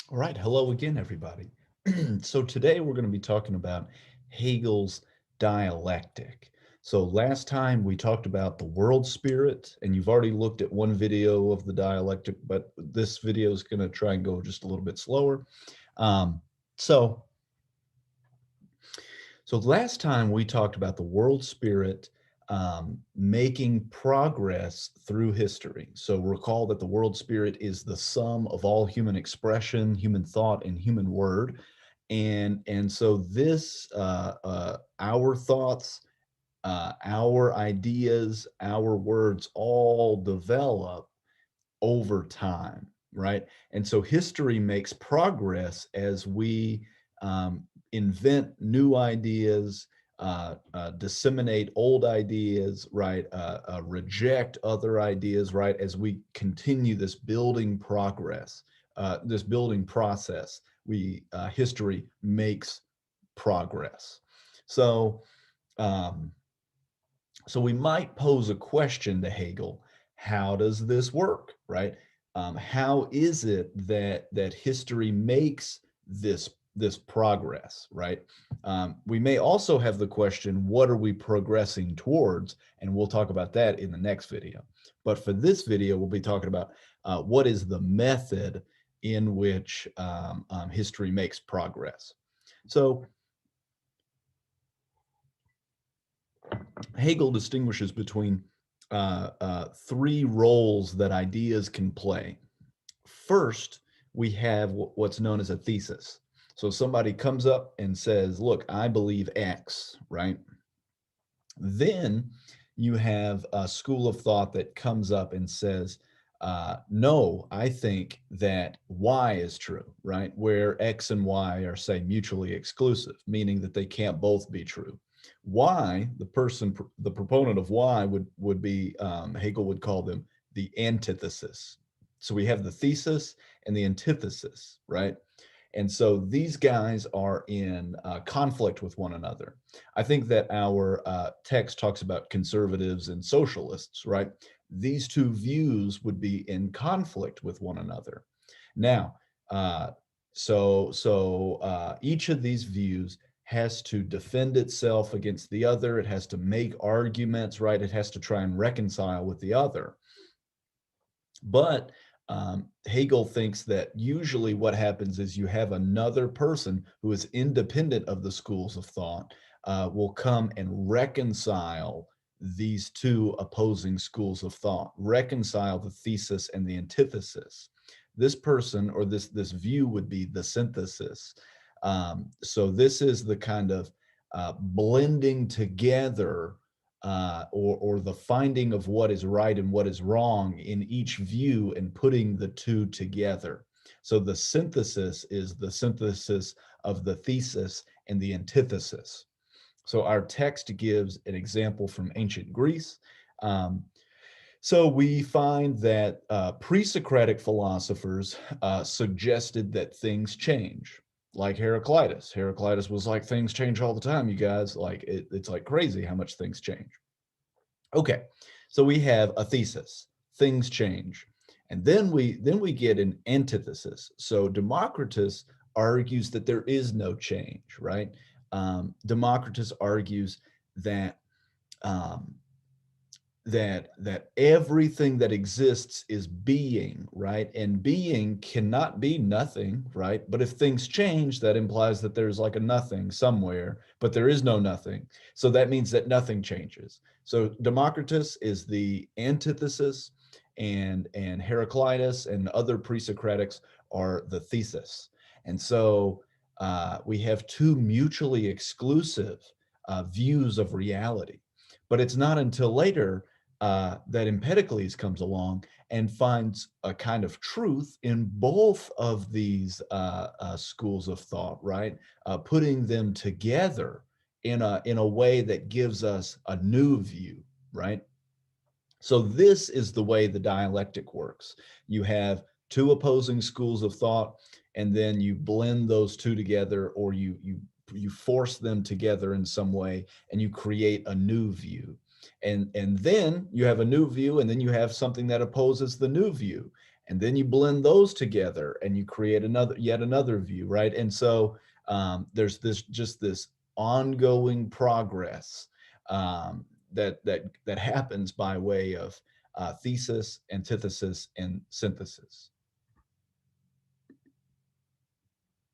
All right, hello again, everybody. So today we're going to be talking about Hegel's dialectic. So last time we talked about the world spirit, and you've already looked at one video of the dialectic, but this video is going to try and go just a little bit slower. Um, so so last time we talked about the world spirit making progress through history. So recall that the world spirit is the sum of all human expression, human thought, and human word. And so this our thoughts, our ideas, our words all develop over time, right? And so history makes progress as we invent new ideas, disseminate old ideas, right? Reject other ideas, right? As we continue this building progress, this building process, we history makes progress. So, um, so we might pose a question to Hegel: how does this work, right? How is it that history makes this progress, right? We may also have the question: what are we progressing towards? And we'll talk about that in the next video. But for this video, we'll be talking about what is the method in which history makes progress. So Hegel distinguishes between three roles that ideas can play. First, we have what's known as a thesis. So somebody comes up and says, look, I believe X, right? Then you have a school of thought that comes up and says, no, I think that Y is true, right? Where X and Y are, say, mutually exclusive, meaning that they can't both be true. Y, the proponent of Y would be, Hegel would call them the antithesis. So we have the thesis and the antithesis, right? And so these guys are in conflict with one another. I think that our text talks about conservatives and socialists, right? These two views would be in conflict with one another. Now, uh, each of these views has to defend itself against the other. It has to make arguments, right? It has to try and reconcile with the other. But Hegel thinks that usually what happens is you have another person who is independent of the schools of thought will come and reconcile these two opposing schools of thought, reconcile the thesis and the antithesis. This person or this view would be the synthesis. So this is the kind of blending together or the finding of what is right and what is wrong in each view and putting the two together. So the synthesis is the synthesis of the thesis and the antithesis. So our text gives an example from ancient Greece. Um, so we find that pre-Socratic philosophers suggested that things change, like Heraclitus. Heraclitus was like, things change all the time, you guys. Like it's like crazy how much things change. Okay, so we have a thesis, things change. And then we get an antithesis. So Democritus argues that there is no change, right? Democritus argues that um, that everything that exists is being, right? And being cannot be nothing, right? But if things change, that implies that there's like a nothing somewhere, but there is no nothing. So that means that nothing changes. So Democritus is the antithesis, and Heraclitus and other pre-Socratics are the thesis. And so we have two mutually exclusive views of reality. But it's not until later that Empedocles comes along and finds a kind of truth in both of these schools of thought, right? Putting them together in a way that gives us a new view, right? So this is the way the dialectic works. You have two opposing schools of thought, and then you blend those two together, or you force them together in some way, and you create a new view. And then you have a new view, and then you have something that opposes the new view. and then you blend those together and you create yet another view, right? And so there's this ongoing progress that happens by way of thesis, antithesis, and synthesis.